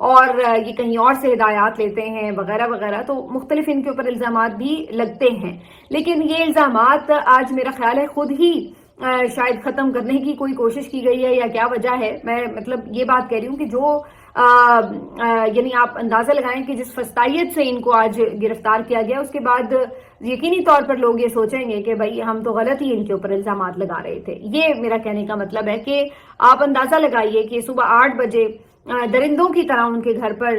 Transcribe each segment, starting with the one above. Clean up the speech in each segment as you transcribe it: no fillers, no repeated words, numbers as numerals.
اور یہ کہیں اور سے ہدایات لیتے ہیں وغیرہ وغیرہ، تو مختلف ان کے اوپر الزامات بھی لگتے ہیں. لیکن یہ الزامات آج میرا خیال ہے خود ہی شاید ختم کرنے کی کوئی کوشش کی گئی ہے، یا کیا وجہ ہے. میں مطلب یہ بات کہہ رہی ہوں کہ جو یعنی آپ اندازہ لگائیں کہ جس فستائیت سے ان کو آج گرفتار کیا گیا، اس کے بعد یقینی طور پر لوگ یہ سوچیں گے کہ بھائی ہم تو غلط ہی ان کے اوپر الزامات لگا رہے تھے. یہ میرا کہنے کا مطلب ہے کہ آپ اندازہ لگائیے کہ صبح 8 بجے درندوں کی طرح ان کے گھر پر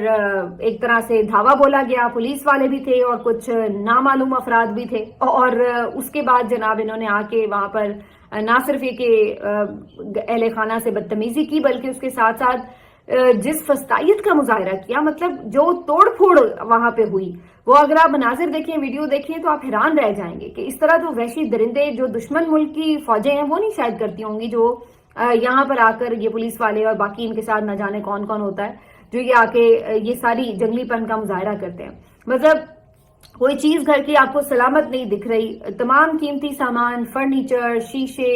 ایک طرح سے دھاوا بولا گیا. پولیس والے بھی تھے اور کچھ نامعلوم افراد بھی تھے، اور اس کے بعد جناب انہوں نے آ کے وہاں پر نہ صرف یہ کہ اہل خانہ سے بدتمیزی کی، بلکہ اس کے ساتھ ساتھ جس فستائیت کا مظاہرہ کیا، مطلب جو توڑ پھوڑ وہاں پہ ہوئی، وہ اگر آپ مناظر دیکھیں، ویڈیو دیکھیں، تو آپ حیران رہ جائیں گے کہ اس طرح تو وحشی درندے جو دشمن ملک کی فوجیں ہیں وہ نہیں شاید کرتی ہوں گی، جو یہاں پر آ کر یہ پولیس والے اور باقی ان کے ساتھ نہ جانے کون کون ہوتا ہے جو یہ آ کے یہ ساری جنگلی پن کا مظاہرہ کرتے ہیں. مطلب کوئی چیز گھر کی آپ کو سلامت نہیں دکھ رہی، تمام قیمتی سامان، فرنیچر، شیشے،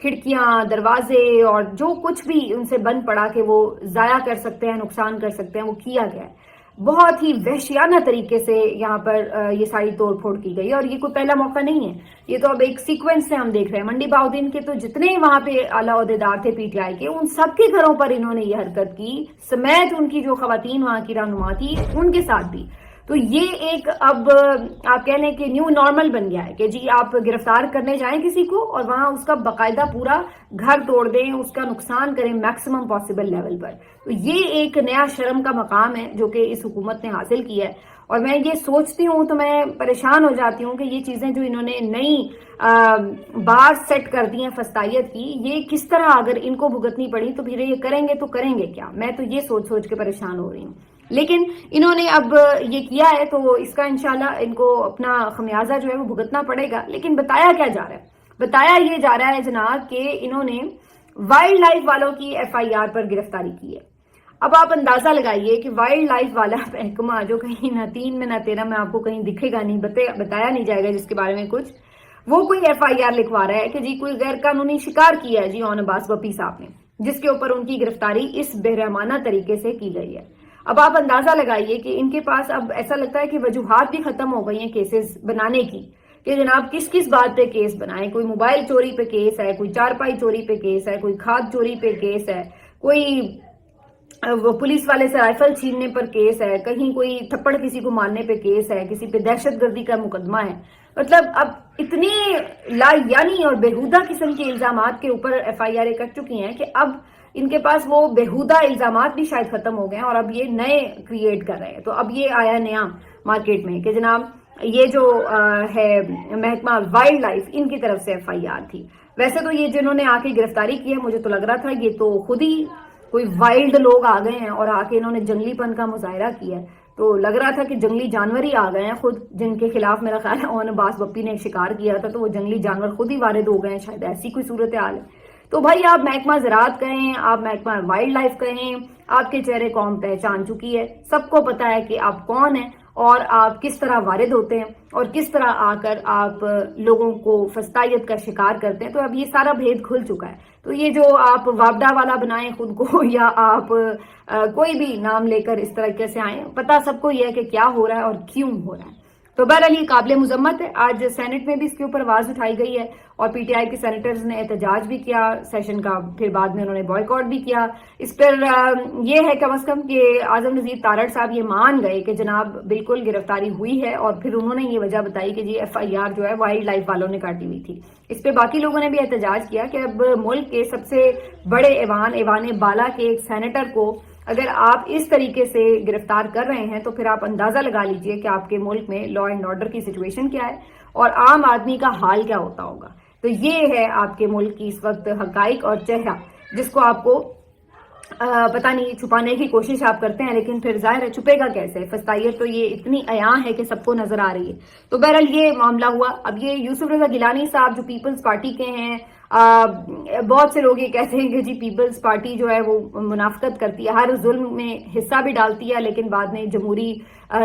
کھڑکیاں، دروازے اور جو کچھ بھی ان سے بند پڑا کہ وہ ضائع کر سکتے ہیں، نقصان کر سکتے ہیں، وہ کیا گیا ہے. بہت ہی وحشیانہ طریقے سے یہاں پر یہ ساری توڑ پھوڑ کی گئی، اور یہ کوئی پہلا موقع نہیں ہے، یہ تو اب ایک سیکوینس سے ہم دیکھ رہے ہیں. منڈی بہاؤدین کے تو جتنے وہاں پہ اعلیٰ عہدیدار تھے پی ٹی آئی کے، ان سب کے گھروں پر انہوں نے یہ حرکت کی، سمیت ان کی جو خواتین وہاں کی رہنما تھی ان کے ساتھ بھی. تو یہ ایک اب آپ کہہ لیں کہ نیو نارمل بن گیا ہے کہ جی آپ گرفتار کرنے جائیں کسی کو اور وہاں اس کا باقاعدہ پورا گھر توڑ دیں، اس کا نقصان کریں میکسیمم پاسبل لیول پر. تو یہ ایک نیا شرم کا مقام ہے جو کہ اس حکومت نے حاصل کیا ہے. اور میں یہ سوچتی ہوں تو میں پریشان ہو جاتی ہوں کہ یہ چیزیں جو انہوں نے نئی بار سیٹ کر دی ہیں فستائیت کی، یہ کس طرح اگر ان کو بھگتنی پڑی تو پھر یہ کریں گے تو کریں گے کیا. میں تو یہ سوچ سوچ کے پریشان ہو رہی ہوں. لیکن انہوں نے اب یہ کیا ہے تو اس کا انشاءاللہ ان کو اپنا خمیازہ جو ہے وہ بھگتنا پڑے گا. لیکن بتایا کیا جا رہا ہے؟ بتایا یہ جا رہا ہے جناب کہ انہوں نے وائلڈ لائف والوں کی ایف آئی آر پر گرفتاری کی ہے. اب آپ اندازہ لگائیے کہ وائلڈ لائف والا محکمہ جو کہیں نہ 3 میں نہ 13 میں آپ کو کہیں دکھے گا نہیں، بتایا نہیں جائے گا جس کے بارے میں کچھ، وہ کوئی ایف آئی آر لکھوا رہا ہے کہ جی کوئی غیر قانونی شکار کیا ہے جی اون عباس بپی صاحب نے، جس کے اوپر ان کی گرفتاری اس بےرحمانہ طریقے سے کی گئی ہے. اب آپ اندازہ لگائیے کہ ان کے پاس اب ایسا لگتا ہے کہ وجوہات بھی ختم ہو گئی ہیں کیسز بنانے کی، کہ جناب کس کس بات پہ کیس بنائیں. کوئی موبائل چوری پہ کیس ہے، کوئی چارپائی چوری پہ کیس ہے، کوئی کھاد چوری پہ کیس ہے، کوئی پولیس والے سے رائفل چھیننے پر کیس ہے، کہیں کوئی تھپڑ کسی کو مارنے پہ کیس ہے، کسی پہ دہشت گردی کا مقدمہ ہے. مطلب اب اتنے لا یعنی اور بےہودہ قسم کے الزامات کے اوپر ایف آئی آر کٹ چکی ہیں کہ اب ان کے پاس وہ بےہودہ الزامات بھی شاید ختم ہو گئے ہیں اور اب یہ نئے کریٹ کر رہے ہیں. تو اب یہ آیا نیا مارکیٹ میں کہ جناب یہ جو ہے محکمہ وائلڈ لائف، ان کی طرف سے ایف آئی آر تھی. ویسے تو یہ جنہوں نے آ کے گرفتاری کی ہے، مجھے تو لگ رہا تھا یہ تو خود ہی کوئی وائلڈ لوگ آ گئے ہیں اور آ کے انہوں نے جنگلی پن کا مظاہرہ کیا ہے. تو لگ رہا تھا کہ جنگلی جانور ہی آ گئے ہیں خود، جن کے خلاف میرا خیال ہے اون عباس بپی نے شکار کیا تھا، تو وہ جنگلی جانور خود ہی وارد ہو گئے ہیں، شاید ایسی کوئی صورتحال ہے. تو بھائی آپ محکمہ زراعت کہیں، آپ محکمہ وائلڈ لائف کہیں، آپ کے چہرے قوم پہچان چکی ہے، سب کو پتا ہے کہ آپ کون ہیں اور آپ کس طرح وارد ہوتے ہیں اور کس طرح آ کر آپ لوگوں کو فستائیت کا شکار کرتے ہیں. تو اب یہ سارا بھید کھل چکا ہے. تو یہ جو آپ وابڈا والا بنائیں خود کو، یا آپ کوئی بھی نام لے کر اس طریقے سے آئیں، پتا سب کو یہ ہے کہ کیا ہو رہا ہے اور کیوں ہو رہا ہے. تو بہرحال یہ قابل مذمت ہے. آج سینٹ میں بھی اس کے اوپر آواز اٹھائی گئی ہے اور پی ٹی آئی کے سینیٹرز نے احتجاج بھی کیا سیشن کا، پھر بعد میں انہوں نے بوائیکاٹ بھی کیا. اس پر یہ ہے کم از کم کہ اعظم نذیر تارڑ صاحب یہ مان گئے کہ جناب بالکل گرفتاری ہوئی ہے، اور پھر انہوں نے یہ وجہ بتائی کہ جی ایف آئی آر جو ہے وائلڈ لائف والوں نے کاٹی ہوئی تھی. اس پہ باقی لوگوں نے بھی احتجاج کیا کہ اب ملک کے سب سے بڑے ایوان بالا کے ایک سینیٹر کو اگر آپ اس طریقے سے گرفتار کر رہے ہیں تو پھر آپ اندازہ لگا لیجئے کہ آپ کے ملک میں لا اینڈ آرڈر کی سچویشن کیا ہے اور عام آدمی کا حال کیا ہوتا ہوگا. تو یہ ہے آپ کے ملک کی اس وقت حقائق اور چہرہ، جس کو آپ کو پتہ نہیں چھپانے کی کوشش آپ کرتے ہیں، لیکن پھر ظاہر ہے چھپے گا کیسے. فستائیت تو یہ اتنی عیاں ہے کہ سب کو نظر آ رہی ہے. تو بہرحال یہ معاملہ ہوا. اب یہ یوسف رضا گیلانی صاحب جو پیپلز پارٹی کے ہیں، بہت سے لوگ یہ کہتے ہیں کہ جی پیپلز پارٹی جو ہے وہ منافقت کرتی ہے، ہر ظلم میں حصہ بھی ڈالتی ہے، لیکن بعد میں جمہوری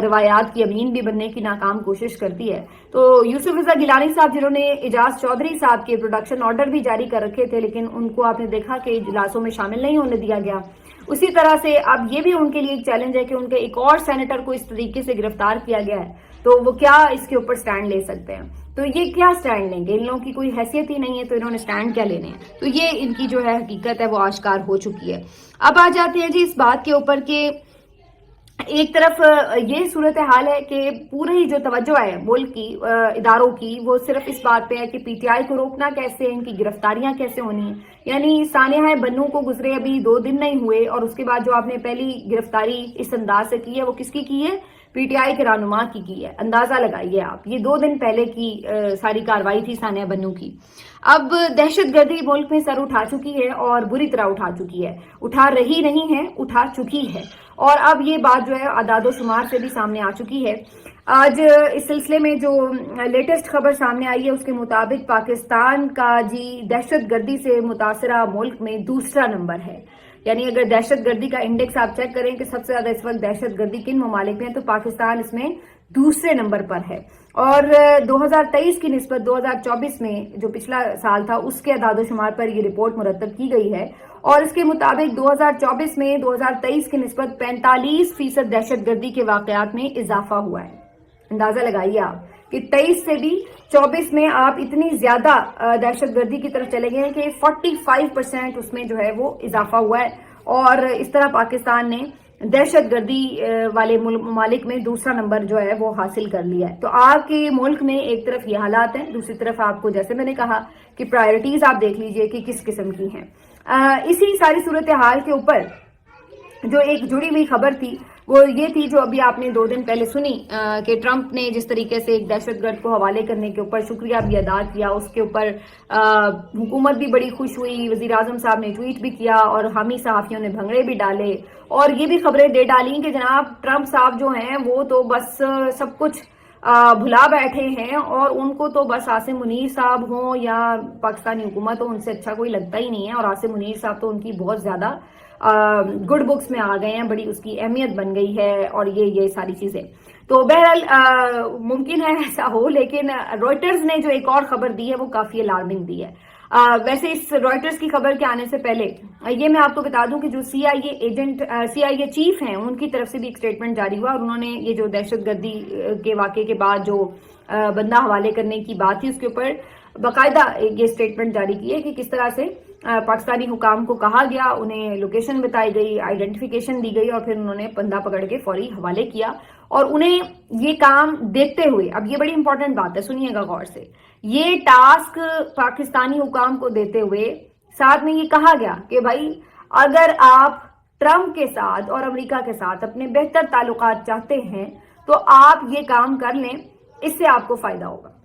روایات کی امین بھی بننے کی ناکام کوشش کرتی ہے. تو یوسف رضا گیلانی صاحب جنہوں نے اعجاز چودھری صاحب کے پروڈکشن آرڈر بھی جاری کر رکھے تھے، لیکن ان کو آپ نے دیکھا کہ اجلاسوں میں شامل نہیں ہونے دیا گیا. اسی طرح سے اب یہ بھی ان کے لیے ایک چیلنج ہے کہ ان کے ایک اور سینیٹر کو اس طریقے سے گرفتار کیا گیا ہے، تو وہ کیا اس کے اوپر سٹینڈ لے سکتے ہیں. تو یہ کیا سٹینڈ لیں گے؟ ان لوگوں کی کوئی حیثیت ہی نہیں ہے، تو انہوں نے سٹینڈ کیا لینے ہیں؟ تو یہ ان کی جو ہے حقیقت ہے وہ آشکار ہو چکی ہے. اب آ جاتے ہیں جی اس بات کے اوپر کہ ایک طرف یہ صورتحال ہے کہ پوری جو توجہ ہے ملک کی اداروں کی وہ صرف اس بات پہ ہے کہ پی ٹی آئی کو روکنا کیسے، ان کی گرفتاریاں کیسے ہونی ہیں. یعنی سانحہ بنو کو گزرے ابھی 2 دن نہیں ہوئے، اور اس کے بعد جو آپ نے پہلی گرفتاری اس انداز سے کی ہے وہ کس کی ہے؟ پی ٹی آئی کے رہنما کی ہے. اندازہ لگائیے آپ، یہ 2 دن پہلے کی ساری کاروائی تھی سانحہ بنو کی. اب دہشت گردی ملک میں سر اٹھا چکی ہے اور بری طرح اٹھا چکی ہے، اٹھا رہی نہیں ہے، اٹھا چکی ہے. اور اب یہ بات جو ہے اعداد و شمار سے بھی سامنے آ چکی ہے. آج اس سلسلے میں جو لیٹسٹ خبر سامنے آئی ہے اس کے مطابق پاکستان کا جی دہشت گردی سے متاثرہ ملک میں دوسرا نمبر ہے. یعنی اگر دہشت گردی کا انڈیکس آپ چیک کریں کہ سب سے زیادہ اس وقت دہشت گردی کن ممالک میں ہے، تو پاکستان اس میں دوسرے نمبر پر ہے. اور 2023 کی نسبت 2024 میں جو پچھلا سال تھا اس کے اعداد و شمار پر یہ رپورٹ مرتب کی گئی ہے، اور اس کے مطابق 2024 میں 2023 کی نسبت 45% دہشت گردی کے واقعات میں اضافہ ہوا ہے. اندازہ لگائیے آپ کہ 23 سے بھی 24 میں آپ اتنی زیادہ دہشت گردی کی طرف چلے گئے ہیں کہ 45% اس میں جو ہے وہ اضافہ ہوا ہے. اور اس طرح پاکستان نے دہشت گردی والے ممالک میں دوسرا نمبر جو ہے وہ حاصل کر لیا ہے. تو آپ کے ملک میں ایک طرف یہ حالات ہیں، دوسری طرف آپ کو جیسے میں نے کہا کہ پرائرٹیز آپ دیکھ لیجئے کہ کس قسم کی ہیں. اسی ساری صورتحال کے اوپر جو ایک جڑی ہوئی خبر تھی وہ یہ تھی جو ابھی آپ نے 2 دن پہلے سنی کہ ٹرمپ نے جس طریقے سے ایک دہشت گرد کو حوالے کرنے کے اوپر شکریہ بھی ادا کیا، اس کے اوپر حکومت بھی بڑی خوش ہوئی، وزیر اعظم صاحب نے ٹویٹ بھی کیا اور حامی صحافیوں نے بھنگڑے بھی ڈالے اور یہ بھی خبریں دے ڈالیں کہ جناب ٹرمپ صاحب جو ہیں وہ تو بس سب کچھ بھلا بیٹھے ہیں، اور ان کو تو بس عاصم منیر صاحب ہوں یا پاکستانی حکومت ہو ان سے اچھا کوئی لگتا ہی نہیں ہے. اور عاصم منیر صاحب تو ان کی بہت زیادہ گڈ بکس میں آ گئے ہیں، بڑی اس کی اہمیت بن گئی ہے اور یہ ساری چیزیں. تو بہرحال ممکن ہے ایسا ہو، لیکن رائٹرز نے جو ایک اور خبر دی ہے وہ کافی الارمنگ دی ہے. ویسے اس رائٹرز کی خبر کے آنے سے پہلے یہ میں آپ کو بتا دوں کہ جو سی آئی اے چیف ہیں ان کی طرف سے بھی ایک سٹیٹمنٹ جاری ہوا، اور انہوں نے یہ جو دہشت گردی کے واقعے کے بعد جو بندہ حوالے کرنے کی بات تھی اس کے اوپر باقاعدہ یہ سٹیٹمنٹ جاری کی ہے کہ کس طرح سے پاکستانی حکام کو کہا گیا، انہیں لوکیشن بتائی گئی، آئیڈینٹیفیکیشن دی گئی، اور پھر انہوں نے بندہ پکڑ کے فوری حوالے کیا. اور انہیں یہ کام دیکھتے ہوئے، اب یہ بڑی امپورٹنٹ بات ہے، سنیے گا غور سے، یہ ٹاسک پاکستانی حکام کو دیتے ہوئے ساتھ میں یہ کہا گیا کہ بھائی اگر آپ ٹرمپ کے ساتھ اور امریکہ کے ساتھ اپنے بہتر تعلقات چاہتے ہیں تو آپ یہ کام کر لیں، اس سے آپ کو فائدہ ہوگا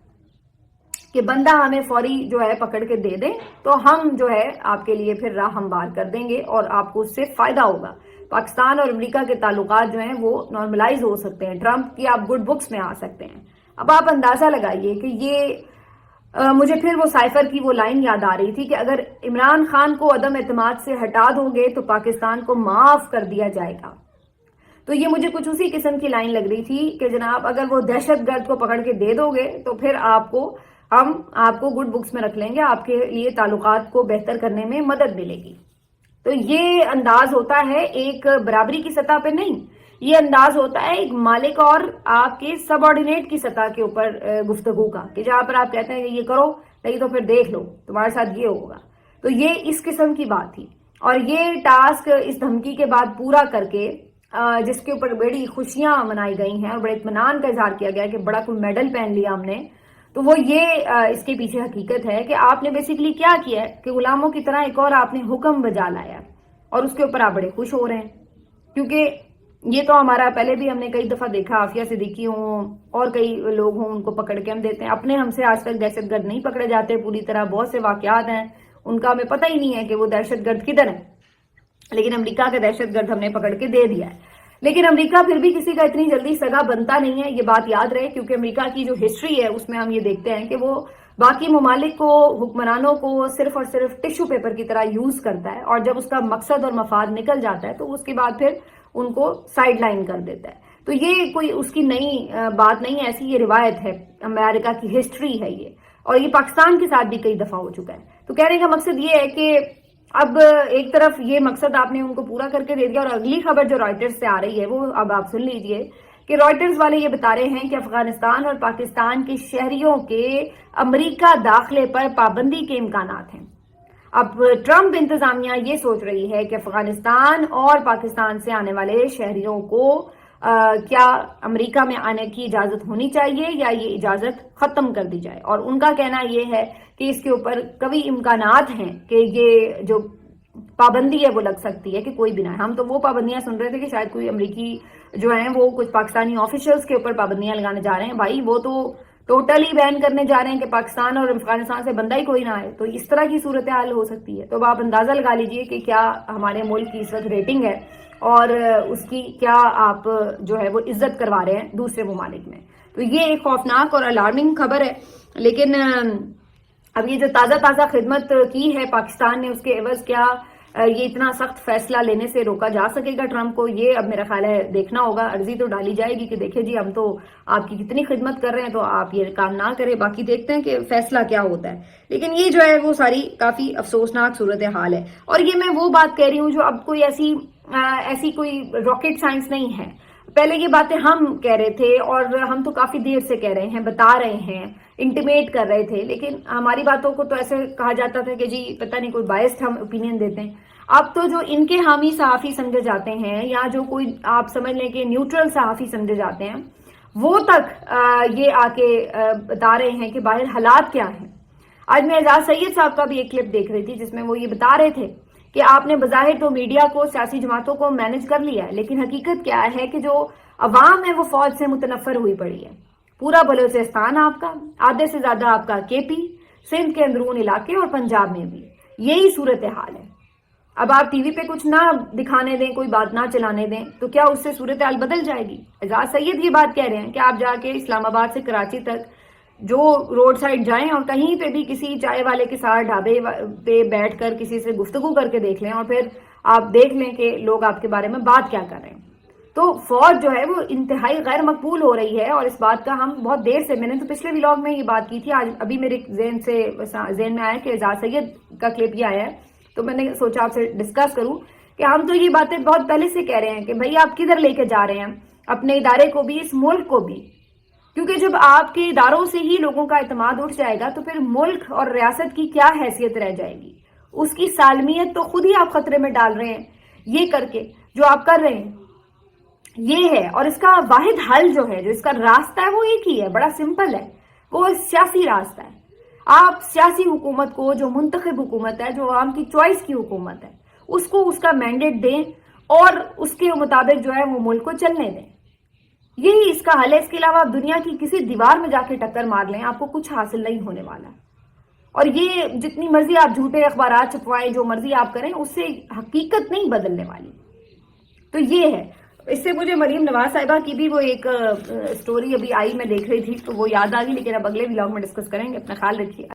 کہ بندہ ہمیں فوری جو ہے پکڑ کے دے دیں تو ہم جو ہے آپ کے لیے پھر راہ ہموار کر دیں گے اور آپ کو اس سے فائدہ ہوگا. پاکستان اور امریکہ کے تعلقات جو ہیں وہ نارملائز ہو سکتے ہیں، ٹرمپ کی آپ گڈ بکس میں آ سکتے ہیں. اب آپ اندازہ لگائیے کہ یہ مجھے پھر وہ سائفر کی وہ لائن یاد آ رہی تھی کہ اگر عمران خان کو عدم اعتماد سے ہٹا دو گے تو پاکستان کو معاف کر دیا جائے گا. تو یہ مجھے کچھ اسی قسم کی لائن لگ رہی تھی کہ جناب اگر وہ دہشت گرد کو پکڑ کے دے دو گے تو پھر ہم آپ کو گڈ بکس میں رکھ لیں گے، آپ کے لیے تعلقات کو بہتر کرنے میں مدد ملے گی. تو یہ انداز ہوتا ہے ایک برابری کی سطح پہ نہیں، یہ انداز ہوتا ہے ایک مالک اور آپ کے سب آرڈینیٹ کی سطح کے اوپر گفتگو کا، کہ جہاں پر آپ کہتے ہیں کہ یہ کرو نہیں تو پھر دیکھ لو تمہارے ساتھ یہ ہوگا. تو یہ اس قسم کی بات تھی، اور یہ ٹاسک اس دھمکی کے بعد پورا کر کے جس کے اوپر بڑی خوشیاں منائی گئی ہیں اور بڑے اطمینان کا اظہار کیا گیا کہ بڑا کوئی میڈل پہن لیا ہم نے، تو وہ یہ اس کے پیچھے حقیقت ہے کہ آپ نے بیسیکلی کیا کیا ہے کہ غلاموں کی طرح ایک اور آپ نے حکم بجا لایا اور اس کے اوپر آپ بڑے خوش ہو رہے ہیں. کیونکہ یہ تو ہمارا پہلے بھی ہم نے کئی دفعہ دیکھا، عافیہ صدیقی ہوں اور کئی لوگ ہوں ان کو پکڑ کے ہم دیتے ہیں، اپنے ہم سے آج تک دہشت گرد نہیں پکڑے جاتے پوری طرح. بہت سے واقعات ہیں ان کا ہمیں پتہ ہی نہیں ہے کہ وہ دہشت گرد کدھر ہے، لیکن امریکہ کا دہشت گرد ہم نے پکڑ کے دے دیا ہے. لیکن امریکہ پھر بھی کسی کا اتنی جلدی سگا بنتا نہیں ہے، یہ بات یاد رہے، کیونکہ امریکہ کی جو ہسٹری ہے اس میں ہم یہ دیکھتے ہیں کہ وہ باقی ممالک کو، حکمرانوں کو صرف اور صرف ٹشو پیپر کی طرح یوز کرتا ہے، اور جب اس کا مقصد اور مفاد نکل جاتا ہے تو اس کے بعد پھر ان کو سائیڈ لائن کر دیتا ہے. تو یہ کوئی اس کی نئی بات نہیں ہے، ایسی یہ روایت ہے، امریکہ کی ہسٹری ہے یہ، اور یہ پاکستان کے ساتھ بھی کئی دفعہ ہو چکا ہے. تو کہنے کا مقصد یہ ہے کہ اب ایک طرف یہ مقصد آپ نے ان کو پورا کر کے دے دیا، اور اگلی خبر جو رائٹرز سے آ رہی ہے وہ اب آپ سن لیجئے کہ رائٹرز والے یہ بتا رہے ہیں کہ افغانستان اور پاکستان کے شہریوں کے امریکہ داخلے پر پابندی کے امکانات ہیں. اب ٹرمپ انتظامیہ یہ سوچ رہی ہے کہ افغانستان اور پاکستان سے آنے والے شہریوں کو کیا امریکہ میں آنے کی اجازت ہونی چاہیے یا یہ اجازت ختم کر دی جائے. اور ان کا کہنا یہ ہے کہ اس کے اوپر قوی امکانات ہیں کہ یہ جو پابندی ہے وہ لگ سکتی ہے کہ کوئی بھی نہ. ہم تو وہ پابندیاں سن رہے تھے کہ شاید کوئی امریکی جو ہیں وہ کچھ پاکستانی آفیشلز کے اوپر پابندیاں لگانے جا رہے ہیں. بھائی وہ تو ٹوٹلی بین کرنے جا رہے ہیں کہ پاکستان اور افغانستان سے بندہ ہی کوئی نہ آئے. تو اس طرح کی صورتحال ہو سکتی ہے. تو آپ اندازہ لگا لیجئے کہ کیا ہمارے ملک کی اس وقت ریٹنگ ہے اور اس کی کیا آپ جو ہے وہ عزت کروا رہے ہیں دوسرے ممالک میں. تو یہ ایک خوفناک اور الارمنگ خبر ہے. لیکن اب یہ جو تازہ خدمت کی ہے پاکستان نے، اس کے عوض کیا یہ اتنا سخت فیصلہ لینے سے روکا جا سکے گا ٹرمپ کو؟ یہ اب میرا خیال ہے دیکھنا ہوگا. عرضی تو ڈالی جائے گی کہ دیکھیں جی ہم تو آپ کی کتنی خدمت کر رہے ہیں، تو آپ یہ کام نہ کریں، باقی دیکھتے ہیں کہ فیصلہ کیا ہوتا ہے. لیکن یہ جو ہے وہ ساری کافی افسوسناک صورتحال ہے. اور یہ میں وہ بات کہہ رہی ہوں جو اب کوئی ایسی کوئی راکٹ سائنس نہیں ہے. پہلے یہ باتیں ہم کہہ رہے تھے، اور ہم تو کافی دیر سے کہہ رہے ہیں، بتا رہے ہیں، انٹیمیٹ کر رہے تھے، لیکن ہماری باتوں کو تو ایسے کہا جاتا تھا کہ جی پتہ نہیں کوئی بائسڈ ہم اوپینین دیتے ہیں. اب تو جو ان کے حامی صحافی سمجھے جاتے ہیں یا جو کوئی آپ سمجھ لیں کہ نیوٹرل صحافی سمجھے جاتے ہیں، وہ تک یہ آ کے بتا رہے ہیں کہ باہر حالات کیا ہیں. آج میں اعجاز سید صاحب کا بھی ایک کلپ دیکھ رہی تھی جس میں وہ یہ بتا رہے تھے کہ آپ نے بظاہر تو میڈیا کو، سیاسی جماعتوں کو مینج کر لیا ہے، لیکن حقیقت کیا ہے کہ جو عوام ہے وہ فوج سے متنفر ہوئی پڑی ہے. پورا بلوچستان آپ کا، آدھے سے زیادہ آپ کا کے پی، سندھ کے اندرون علاقے اور پنجاب میں بھی یہی صورتحال ہے. اب آپ ٹی وی پہ کچھ نہ دکھانے دیں، کوئی بات نہ چلانے دیں، تو کیا اس سے صورتحال بدل جائے گی؟ اعجاز سید یہ بات کہہ رہے ہیں کہ آپ جا کے اسلام آباد سے کراچی تک جو روڈ سائڈ جائیں اور کہیں پہ بھی کسی چائے والے کے ساتھ ڈھابے پہ بیٹھ کر کسی سے گفتگو کر کے دیکھ لیں، اور پھر آپ دیکھ لیں کہ لوگ آپ کے بارے میں بات کیا کر رہے ہیں. تو فوج جو ہے وہ انتہائی غیر مقبول ہو رہی ہے. اور اس بات کا ہم بہت دیر سے، میں نے تو پچھلے ولاگ میں یہ بات کی تھی، آج ابھی میرے ذہن میں آیا کہ اعجاز سید کا کلپ یہ آیا ہے، تو میں نے سوچا آپ سے ڈسکس کروں کہ ہم تو یہ باتیں بہت پہلے سے کہہ رہے ہیں کہ بھائی آپ کدھر لے کے جا رہے ہیں اپنے ادارے کو بھی، اس ملک کو بھی. کیونکہ جب آپ کے اداروں سے ہی لوگوں کا اعتماد اٹھ جائے گا تو پھر ملک اور ریاست کی کیا حیثیت رہ جائے گی؟ اس کی سالمیت تو خود ہی آپ خطرے میں ڈال رہے ہیں یہ کر کے جو آپ کر رہے ہیں. یہ ہے، اور اس کا واحد حل جو ہے، جو اس کا راستہ ہے، وہ ایک ہی ہے، بڑا سمپل ہے، وہ سیاسی راستہ ہے. آپ سیاسی حکومت کو، جو منتخب حکومت ہے، جو عوام کی چوائس کی حکومت ہے، اس کو اس کا مینڈیٹ دیں اور اس کے مطابق جو ہے وہ ملک کو چلنے دیں. یہی اس کا حل ہے. اس کے علاوہ آپ دنیا کی کسی دیوار میں جا کے ٹکر مار لیں، آپ کو کچھ حاصل نہیں ہونے والا. اور یہ جتنی مرضی آپ جھوٹے اخبارات چھپوائیں، جو مرضی آپ کریں، اس سے حقیقت نہیں بدلنے والی. تو یہ ہے. اس سے مجھے مریم نواز صاحبہ کی بھی وہ ایک سٹوری ابھی آئی، میں دیکھ رہی تھی تو وہ یاد آ گئی، لیکن اب اگلے ولاگ میں ڈسکس کریں گے. اپنا خیال رکھیے.